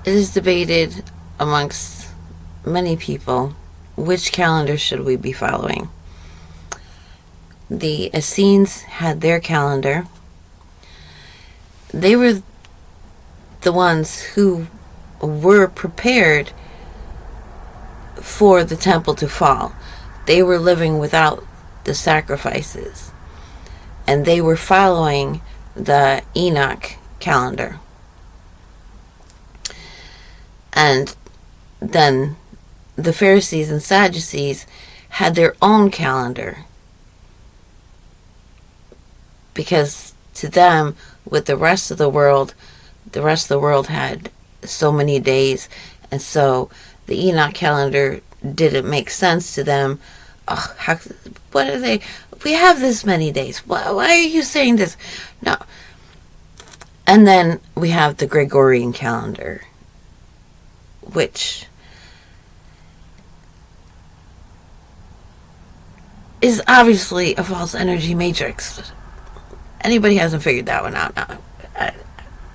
It is debated amongst many people which calendar should we be following. The Essenes had their calendar. They were the ones who were prepared for the temple to fall. They were living without the sacrifices, and they were following the Enoch calendar. And then the Pharisees and Sadducees had their own calendar, because to them, with the rest of the world had so many days, and so the Enoch calendar didn't make sense to them. Oh, what are they? We have this many days. Why are you saying this? No. And then we have the Gregorian calendar, which is obviously a false energy matrix. Anybody hasn't figured that one out? No,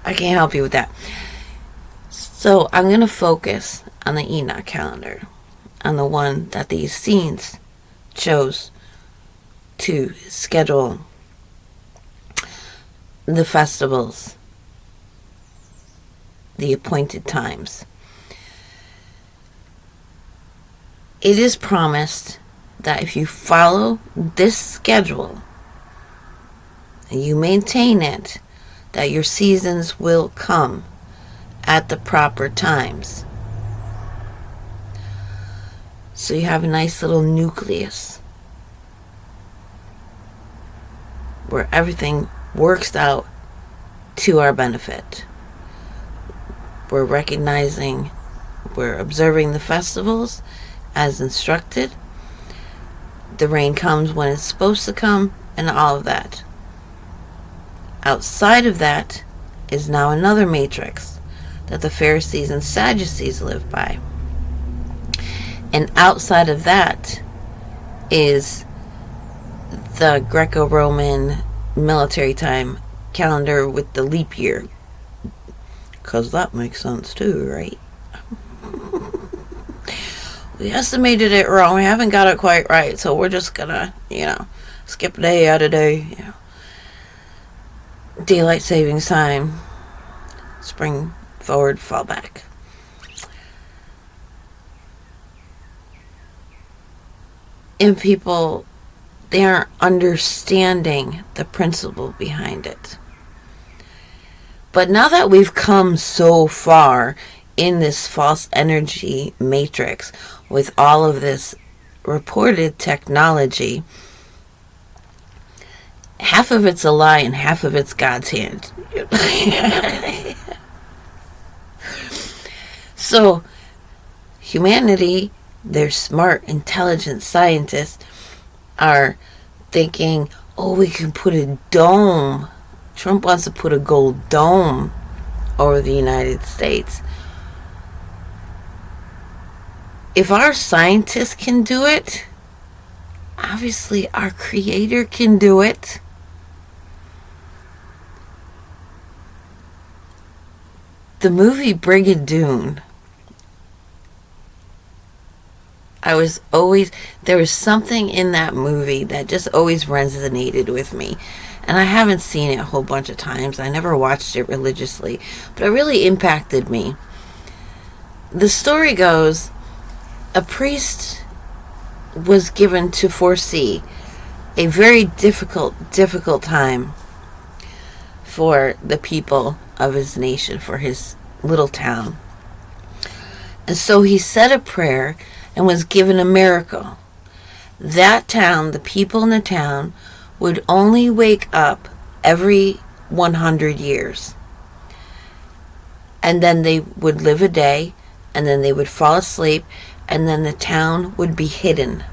I can't help you with that. So I'm going to focus on the Enoch calendar, on the one that the Essenes chose to schedule the festivals, the appointed times. It is promised that if you follow this schedule and you maintain it, that your seasons will come at the proper times. So you have a nice little nucleus where everything works out to our benefit. We're recognizing, we're observing the festivals as instructed. The rain comes when it's supposed to come, and all of that. Outside of that is now another matrix that the Pharisees and Sadducees live by. And outside of that is the Greco-Roman military time calendar with the leap year. Because that makes sense too, right? We estimated it wrong. We haven't got it quite right, so we're just gonna, skip a day out of day. Daylight savings time. Spring forward, fall back. And people, they aren't understanding the principle behind it. But now that we've come so far in this false energy matrix with all of this reported technology, half of it's a lie and half of it's God's hand. So humanity, their smart, intelligent scientists are thinking, oh, we can put a dome. Trump wants to put a gold dome over the United States. If our scientists can do it, obviously our Creator can do it. The movie Brigadoon, there was something in that movie that just always resonated with me. And I haven't seen it a whole bunch of times. I never watched it religiously, but it really impacted me. The story goes, a priest was given to foresee a very difficult time for the people of his nation, for his little town. And so he said a prayer and was given a miracle. That town, the people in the town, would only wake up every 100 years. And then they would live a day, and then they would fall asleep, and then the town would be hidden.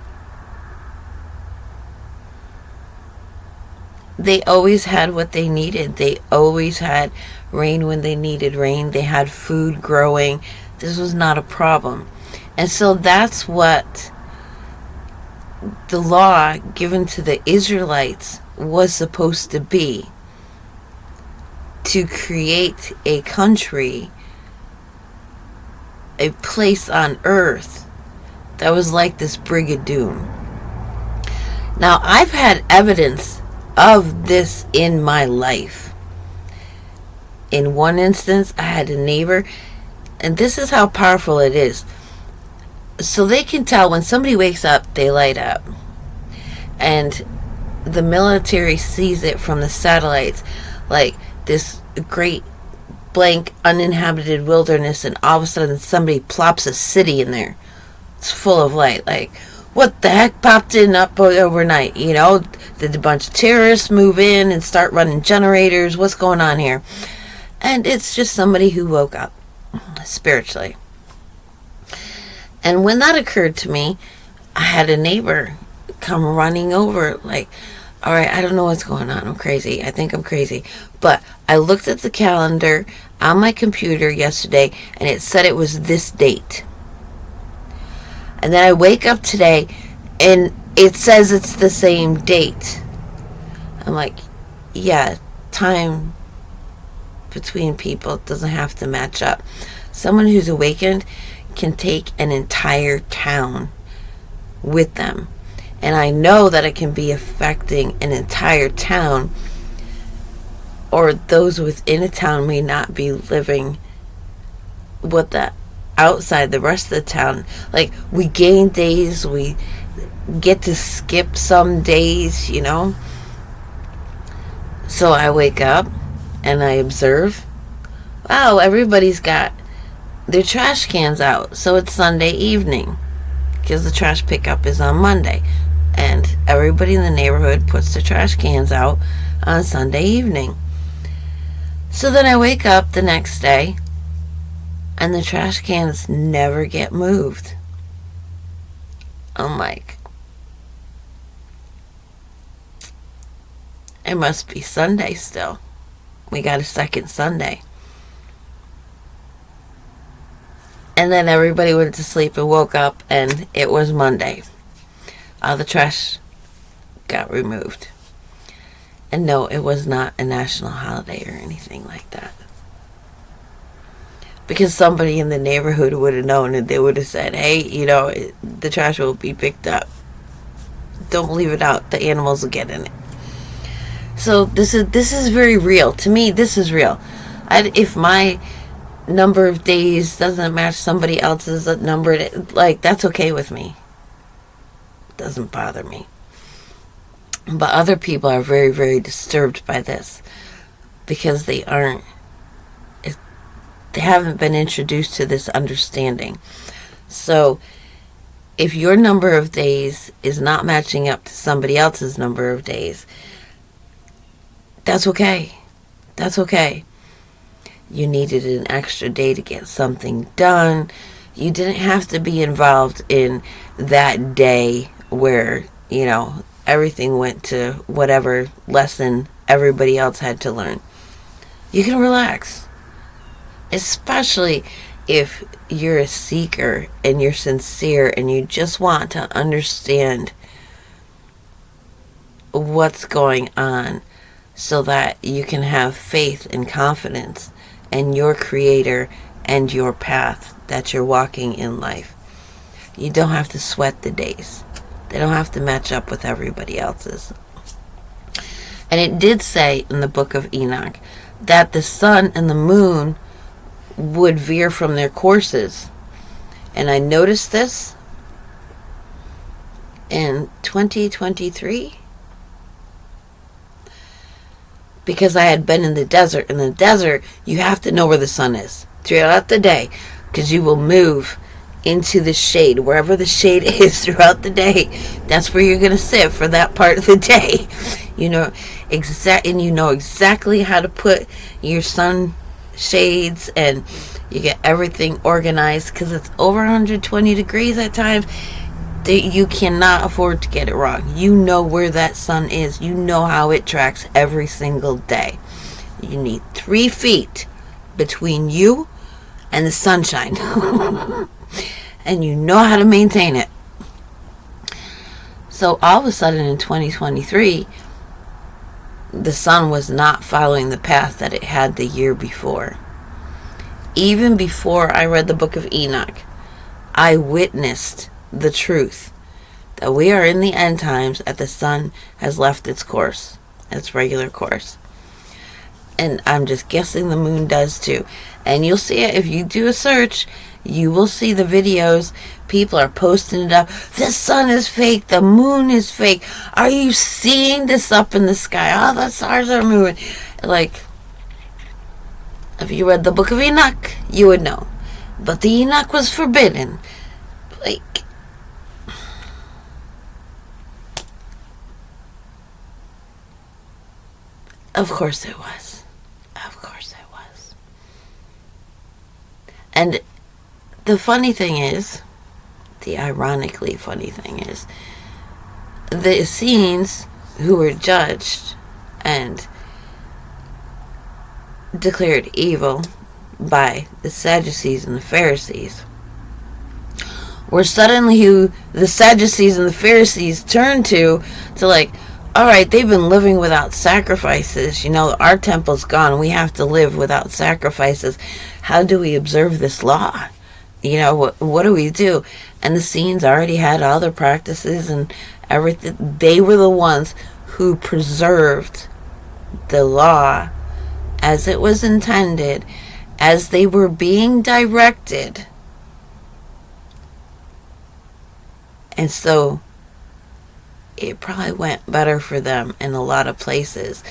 They always had what they needed. They always had rain when they needed rain. They had food growing. This was not a problem. And so that's what the law given to the Israelites was supposed to be. To create a country a place on earth that was like this Brigadoon. Now, I've had evidence of this in my life. In one instance, I had a neighbor, and this is how powerful it is. So they can tell when somebody wakes up, they light up. And the military sees it from the satellites, like this great blank uninhabited wilderness, and all of a sudden somebody plops a city in there. It's full of light. Like, what the heck popped in up overnight? You know, did a bunch of terrorists move in and start running generators? What's going on here? And it's just somebody who woke up spiritually. And when that occurred to me, I had a neighbor come running over, like, all right, I don't know what's going on. I'm crazy. I think I'm crazy. But I looked at the calendar on my computer yesterday, and it said it was this date. And then I wake up today, and it says it's the same date. I'm like, yeah, time between people doesn't have to match up. Someone who's awakened can take an entire town with them. And I know that it can be affecting an entire town, or those within a town may not be living what the outside, the rest of the town. Like, we gain days, we get to skip some days, you know. So I wake up and I observe, wow, everybody's got their trash cans out. So it's Sunday evening, because the trash pickup is on Monday. And everybody in the neighborhood puts their trash cans out on Sunday evening. So then I wake up the next day, and the trash cans never get moved. I'm like, it must be Sunday still. We got a second Sunday. And then everybody went to sleep and woke up, and it was Monday. All the trash got removed. And no, it was not a national holiday or anything like that. Because somebody in the neighborhood would have known, and they would have said, hey, you know, the trash will be picked up. Don't leave it out. The animals will get in it. So this is very real. To me, this is real. If my number of days doesn't match somebody else's number, like, that's okay with me. It doesn't bother me. But other people are very, very disturbed by this, because they haven't been introduced to this understanding. So if your number of days is not matching up to somebody else's number of days, that's okay. That's okay. You needed an extra day to get something done. You didn't have to be involved in that day where, you know, everything went to whatever lesson everybody else had to learn. You can relax. Especially if you're a seeker and you're sincere and you just want to understand what's going on, so that you can have faith and confidence in your Creator and your path that you're walking in life. You don't have to sweat the days. They don't have to match up with everybody else's. And it did say in the book of Enoch that the sun and the moon would veer from their courses. And I noticed this in 2023, because I had been in the desert. In the desert, you have to know where the sun is throughout the day, because you will move into the shade. Wherever the shade is throughout the day, that's where you're going to sit for that part of the day. You know exactly how to put your sun shades, and you get everything organized, because it's over 120 degrees at times. You cannot afford to get it wrong. You know where that sun is. You know how it tracks every single day. You need 3 feet between you and the sunshine. And you know how to maintain it. So all of a sudden in 2023, the sun was not following the path that it had the year before. Even before I read the book of Enoch, I witnessed the truth that we are in the end times, that the sun has left its course, its regular course. And I'm just guessing the moon does too. And you'll see it if you do a search. You will see the videos. People are posting it up. The sun is fake. The moon is fake. Are you seeing this up in the sky? Oh, the stars are moving. Like, if you read the book of Enoch, you would know. But the Enoch was forbidden. Like, of course it was. Of course it was. And the funny thing is, the ironically funny thing is, the Essenes who were judged and declared evil by the Sadducees and the Pharisees were suddenly who the Sadducees and the Pharisees turned to like, all right, they've been living without sacrifices. Our temple's gone. We have to live without sacrifices. How do we observe this law? What do we do? And the Essenes already had other practices and everything. They were the ones who preserved the law as it was intended, as they were being directed. And so it probably went better for them in a lot of places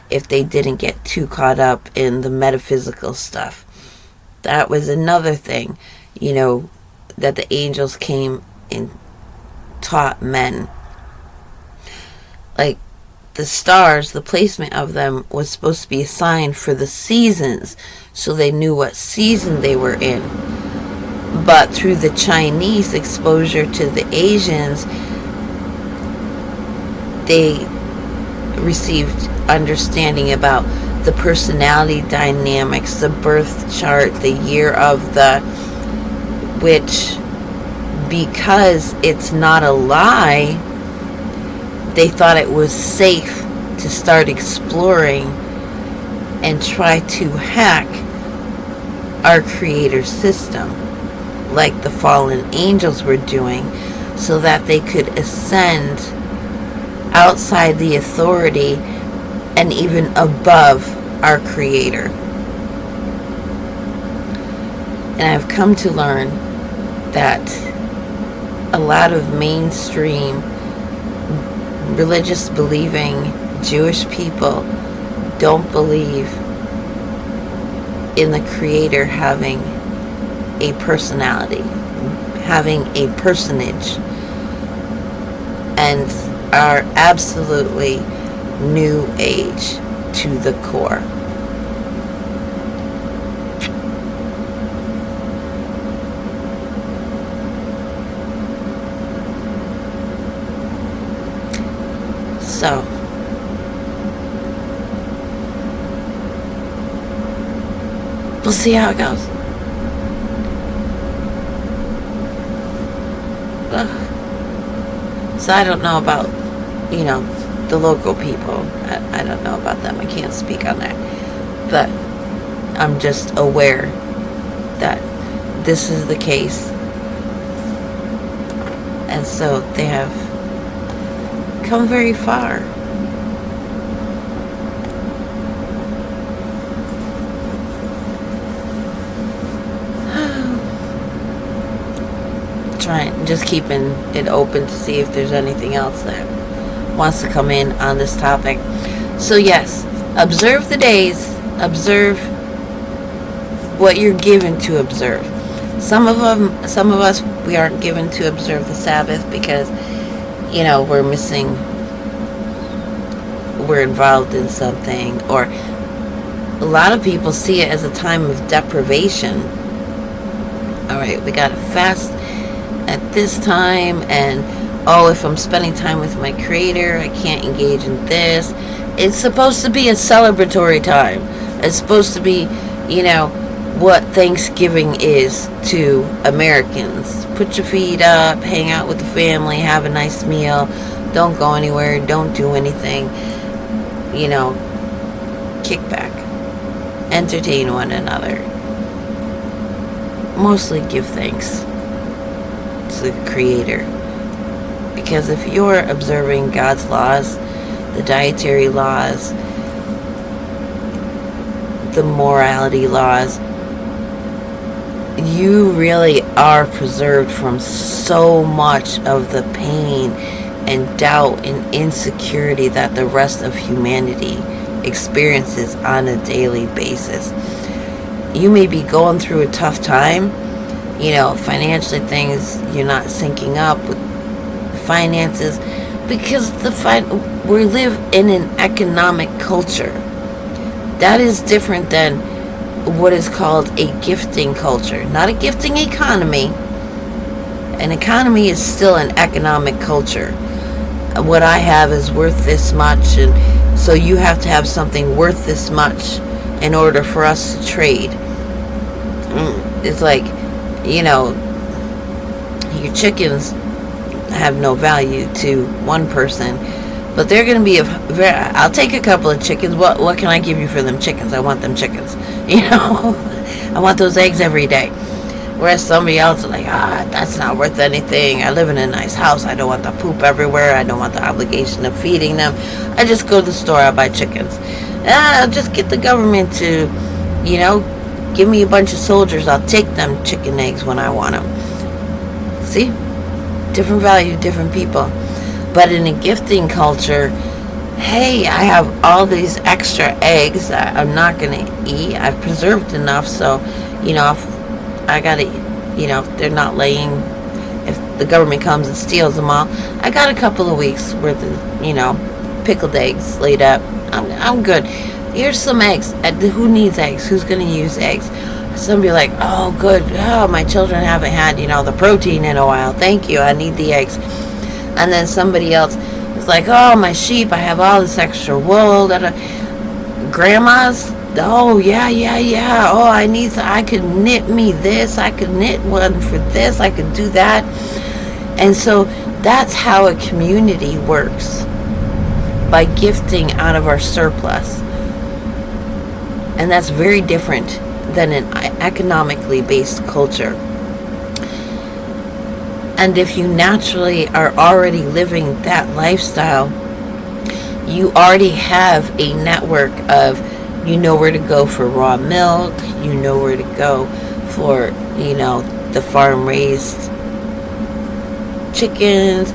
if they didn't get too caught up in the metaphysical stuff. That was another thing, that the angels came and taught men. Like, the stars, the placement of them was supposed to be a sign for the seasons, so they knew what season they were in. But through the Chinese exposure to the Asians, they received understanding about the personality dynamics, the birth chart, the year of the, which, because it's not a lie, they thought it was safe to start exploring and try to hack our Creator's system, like the fallen angels were doing, so that they could ascend outside the authority and even above our Creator. And I've come to learn that a lot of mainstream religious believing Jewish people don't believe in the Creator having a personality, having a personage, and are absolutely New Age to the core. So, we'll see how it goes. So I don't know about, the local people. I don't know about them. I can't speak on that. But I'm just aware that this is the case. And so they have come very far. Just keeping it open to see if there's anything else that wants to come in on this topic. So yes, observe the days, observe what you're given to observe. Some of us, we aren't given to observe the Sabbath because, we're involved in something, or a lot of people see it as a time of deprivation. All right, we gotta fast at this time, and if I'm spending time with my Creator, I can't engage in this. It's supposed to be a celebratory time. It's supposed to be, what Thanksgiving is to Americans. Put your feet up, hang out with the family, have a nice meal, don't go anywhere, don't do anything, kick back, entertain one another. mostly give thanks to the Creator. Because if you're observing God's laws, the dietary laws, the morality laws, you really are preserved from so much of the pain and doubt and insecurity that the rest of humanity experiences on a daily basis. You may be going through a tough time, financially things, you're not syncing up with finances, because we live in an economic culture. That is different than what is called a gifting culture. Not a gifting economy. An economy is still an economic culture. What I have is worth this much, and so you have to have something worth this much in order for us to trade. It's like, your chickens have no value to one person, but they're going to be I'll take a couple of chickens. What can I give you for them chickens? I want them chickens. I want those eggs every day. Whereas somebody else is like, that's not worth anything. I live in a nice house. I don't want the poop everywhere. I don't want the obligation of feeding them. I just go to the store. I'll buy chickens. I'll just get the government to, give me a bunch of soldiers. I'll take them chicken eggs when I want them. See? Different value, different people. But in a gifting culture, hey, I have all these extra eggs that I'm not going to eat. I've preserved enough, so, if I got to, they're not laying, if the government comes and steals them all, I got a couple of weeks worth of, pickled eggs laid up. I'm good. Here's some eggs. Who needs eggs? Who's going to use eggs? Somebody like, oh, good. Oh, my children haven't had, the protein in a while. Thank you. I need the eggs. And then somebody else is like, oh, my sheep, I have all this extra wool. Grandmas, oh, yeah. Oh, I could knit me this. I could knit one for this. I could do that. And so that's how a community works. By gifting out of our surplus. And that's very different than an economically based culture. And if you naturally are already living that lifestyle, you already have a network of, where to go for raw milk, where to go for, the farm-raised chickens.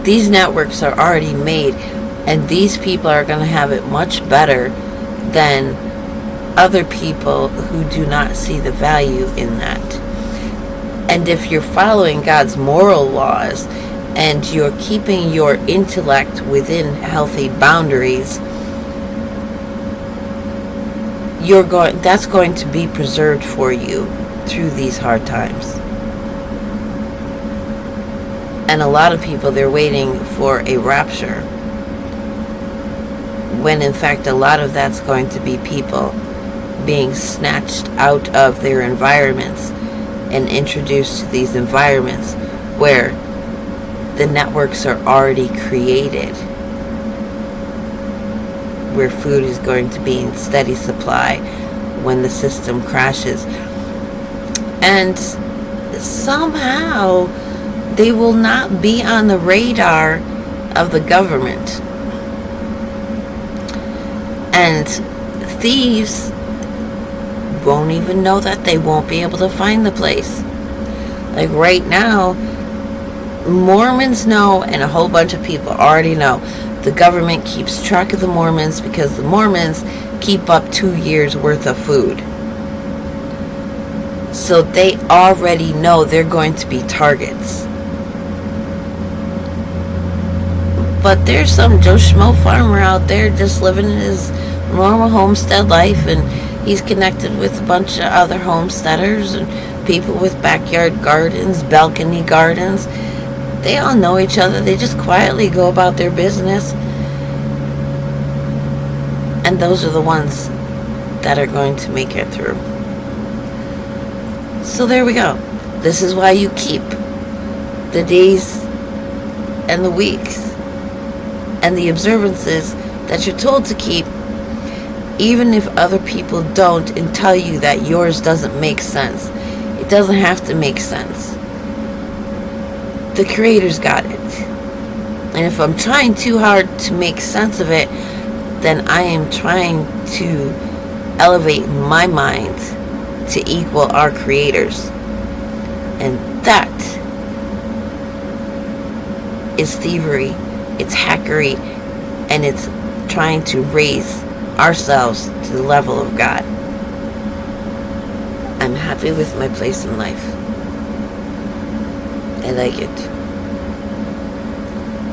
These networks are already made, and these people are going to have it much better than other people who do not see the value in that. And if you're following God's moral laws and you're keeping your intellect within healthy boundaries, that's going to be preserved for you through these hard times. And a lot of people, they're waiting for a rapture, when in fact a lot of that's going to be people being snatched out of their environments and introduced to these environments where the networks are already created, where food is going to be in steady supply when the system crashes. And somehow they will not be on the radar of the government. And thieves won't even know that. They won't be able to find the place. Like right now, Mormons know, and a whole bunch of people already know, the government keeps track of the Mormons because the Mormons keep up 2 years worth of food. So they already know they're going to be targets. But there's some Joe Schmo farmer out there just living his normal homestead life, and he's connected with a bunch of other homesteaders and people with backyard gardens, balcony gardens. They all know each other. They just quietly go about their business. And those are the ones that are going to make it through. So there we go. This is why you keep the days and the weeks and the observances that you're told to keep, even if other people don't and tell you that yours doesn't make sense. It It doesn't have to make sense. The creator's got it. And if I'm trying too hard to make sense of it, then I am trying to elevate my mind to equal our creators. And that is thievery, it's hackery, and it's trying to raise ourselves to the level of God. I'm happy with my place in life. I like it.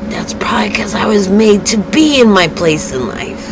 That's probably because I was made to be in my place in life.